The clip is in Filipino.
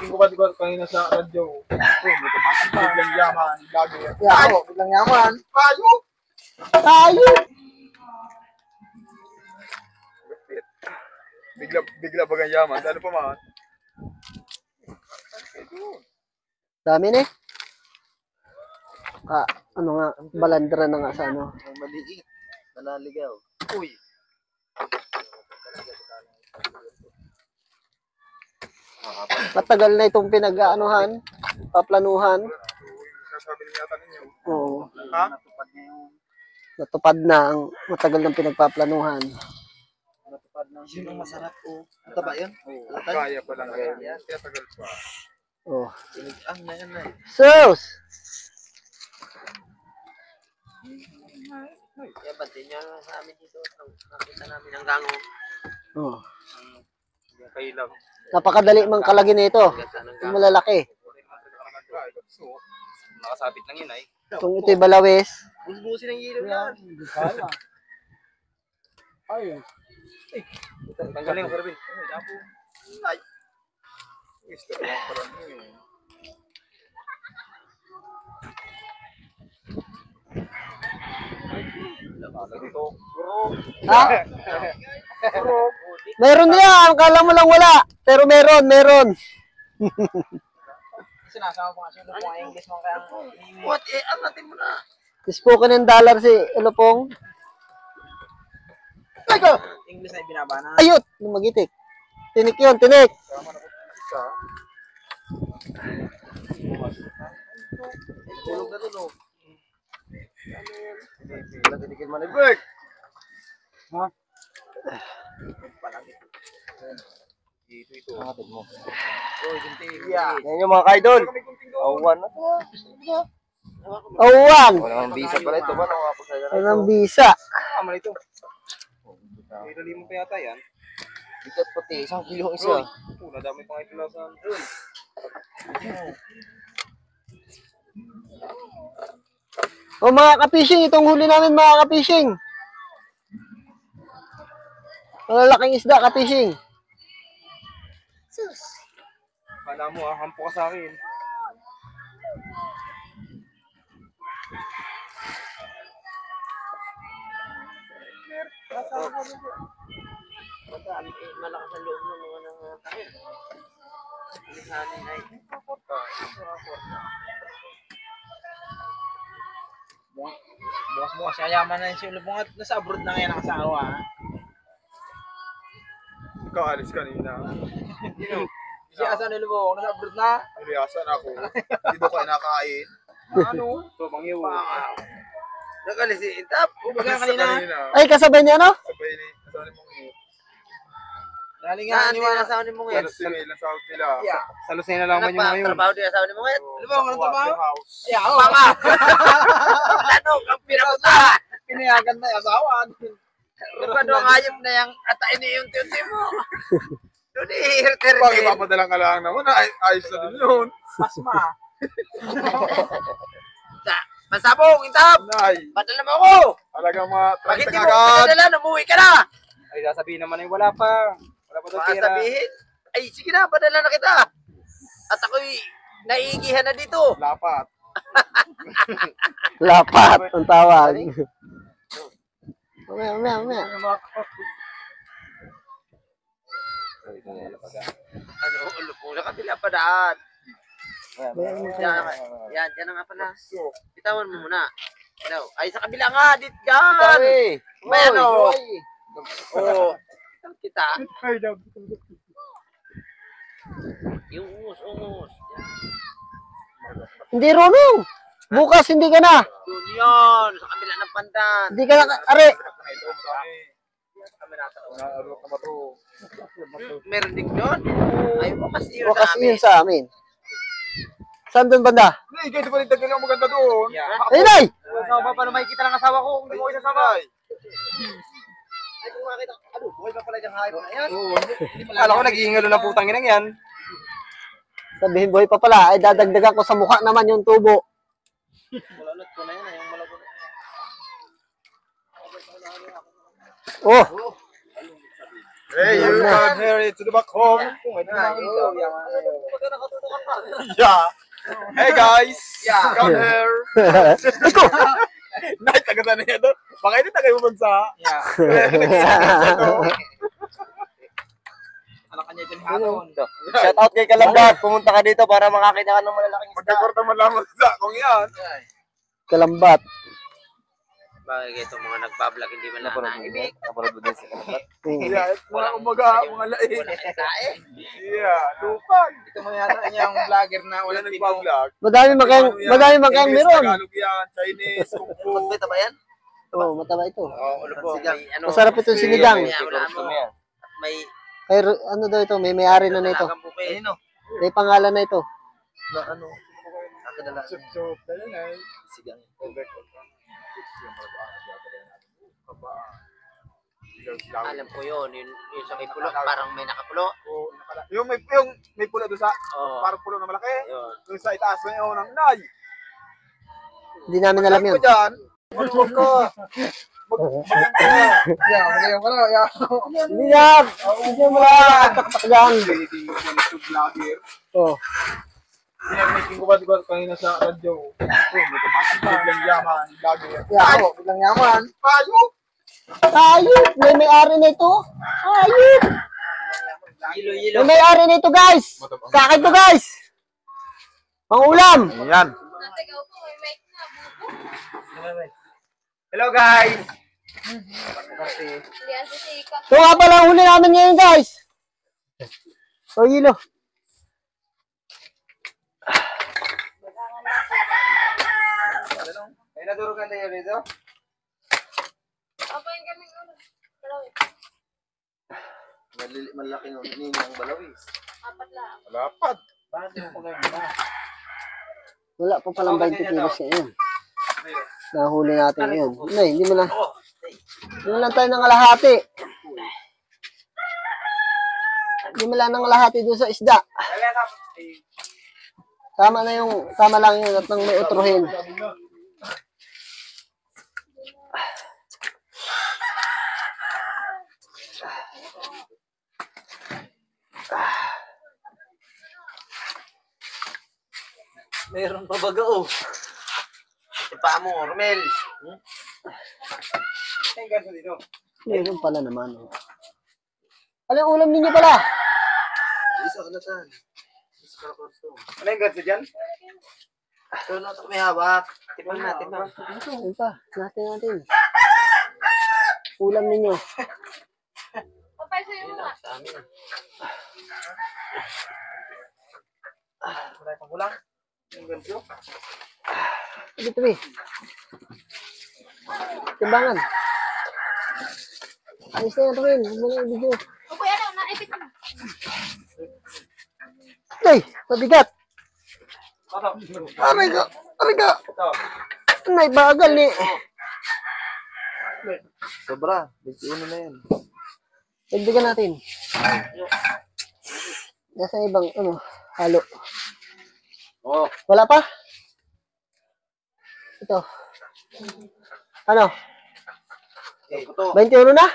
Tingin ko ba diba kanina sa radyo? Biglang yaman, lagi. Tayo, biglang yaman. Tayo! Tayo! Bigla bagang yaman. Ano pa man? Dami na eh. Ano nga, balandra na nga sa ano. Maliit. Nalaligaw. Uy! Matagal na itong pinag-aanuhan, paplanuhan. Nasabi niya yata ninyo. Oo. Ha? Natupad na ang matagal ng pinagpaplanuhan. Natupad na. Yun ang masarap po. Ito ba yun? Oo. Kaya pa lang. Kaya tagal pa. Oh. Ang na yan na. Sus! Kaya ba't din niya sa amin dito? Nakita namin ang gango. Oh. Yung kailang. Napakadali mang kalagin nito. Yung malalaki. Nakasabit lang yun ay. Kung ito'y balawis. Busbusin ang ilaw yan. Ay. Tanggalin ko rin. Ay. Gusto ko lang parang yun. Ha? Meron na yan. Kala mo lang wala. Pero meron. Sinasama ko nga siya ng English mo kaya what? Angatin mo na. Spoken in dollar si Elopong. English na binabana. Ayot! Lumagitik. Tinik yun, tinik. Tulog na tulog. Tinikin mo na Berk. Ha? Ito. Hatid mo. Yan yung mga kaidol. Awan na. Awan! Walang visa pala ito ba? Walang bisa. Tama ito. May mo pa yata yan. Bigat pati, 1 kilo isa. Nadami pa nga ito lasan. O mga kapishing, itong huli namin mga kapishing. Malalaking isda kapishing. Kala mo hampo ka sa akin. Malakas ang loob ng mga nangatay. Lisanin ay. Bukas yayaman na yung silubong at nasa abroad na ngayon ang asawa. Ikaw alis kanina. Si Asa nilubong, nasa abroad na. Iliasan ako. Dito ko nakain. Ano? Ito, bangyo. Nakalis si Intap. Ubaga kanina. Ay, kasabay niya ano? Sabay ni, kasama ni Mong Nalingan ni Wala asawa ni Mungit. ilang sahod nila. Sa Lucena lang man yung ngayon. Trabaho din asawa ni Mungit. Lubong, ano trabaho? Yeah, oo. Mama! Ano, kang pinapunta. Pinayagan na yung asawa. Rupado ang hayop na yung atain ni yung tiyunti mo. Doon i-hirtir-hirtir. Pag ipapadalang ka lang naman, ayos na din yun. Pasma. Masabong, Intap! Nay, Padala mo ako! talagang mga Pag 30 hindi mo agad. padala, umuwi ka na! Ay, sasabihin naman ay wala pa. Wala pa daw Baka tira. sabihin, ay sige na, padala na kita! At ako'y naiigihan na dito! Lapat. Lapat ang tawag. Mamaya. Ano, ulo po sa kabila pa daan. Yan na nga pala. Bitawan mo muna. Hello. Ay, sa kabila nga, dit dyan! May ano? Oo. Kita. Yung ungus. Hindi, Romeo. Bukas hindi ka na. Doon yun, sa kabila ng pandan. Hindi ka na. Are. Ito, madami. Naarot na ba ito? Meron din doon. Ay, wakas yun Bukas sa amin. yun sa amin. Saan doon banda? Nay, kahit pa rin tagal ang maganda doon. Ayun ay! Asawa pa naman kita ng asawa ko. Kung di mo isasama. Ay, kung makita. Ano, buhay pa pala diyang hayop na yan. Kala ko nag-iingalo na putang inang yan. Sabihin buhay pa pala. Ay dadagdagan ko sa mukha naman yung tubo. Malalot ko na yan. Yung malabo na yan. Oh! Hey, you come here to the back home. Yeah. Hey guys. Yeah. Come here. Ito! Nay, taga saan niya doon? Baka hindi taga ibang bansa. Yeah. Ito. Ano kanya ito ni Haton? Shout out kay Kalambat. Pumunta ka dito para makakita ka ng malalaking isda. Magkakwarta man lamang sa kung yan. Kalambat. Bagay itong mga nagbablog hindi man lang nakinig. Naparod mo din si Kalambat. Yeah, mga umaga, mga laing. Wala kasae. Yeah, lupag. Ito mo yata niyang vlogger na Wala walang nagbablog. Madami makang meron. Tagalog yan, Chinese, Kung Fu. ba yan? Oo, mataba ito. Oo, ulo po. May ano. Masarap itong sinigang. May Kay, ano daw ito, may may-ari na nito. dalagang buke. Ayun o. May pangalan na ito. Na ano? Ako dala. Sup-sup na yun ay. Sigang. Alam ko yun. Yung sa may pulo. Parang may nakapulo. Yung may pula doon sa, Oo. parang pulo na malaki. Yun. Yung sa itaas na yun, ang nay. Hindi namin alam yun. Ko dyan. Ano ko? Hindi na! Hindi mo lang! Yan! Oh. Pinag-making ko ba diba kanina sa radyo? Oh, may kapatid biglang yaman, vlogger. Yan. Biglang yaman. Payo! Ayun! May may-ari na ito! Ayun! Yilo. May may-ari na ito, guys! Sa akin to, guys! Ang ulam! Ayan. Hello guys! Ito nga pala ang huli namin ngayon, guys! O, Yilo. May nadurugan tayo dito? Malaki ng ninyong balawis. Lapad. Wala pa palang 20 kilos ngayon. Nahuli natin ngayon. Hindi mo lang tayo ng kalahati. Hindi mo lang ng kalahati doon sa isda. Tama lang yun at nang may utruhin. Meron pa baga oh. Ipa mo, Romel. Meron pala naman. Ano yung ulam ninyo pala? Isa ka na saan? Ano yung ganso dyan? So, nato may hawak. Tipang natin ba? Ayun pa, natin. Ulam ninyo. Sa amin. Wala pang kulang. Yung ganso. Dito eh. Timbangan. Ayos na yan, Ruin. Huwag mo na yung video. Ay, mabigat. Aray ka. Ay, bagal ni. Sobra. 21 na yan. Dagdagan natin. Nasa ibang, halo. Oh. Wala pa? Ito. Ano? 21 na?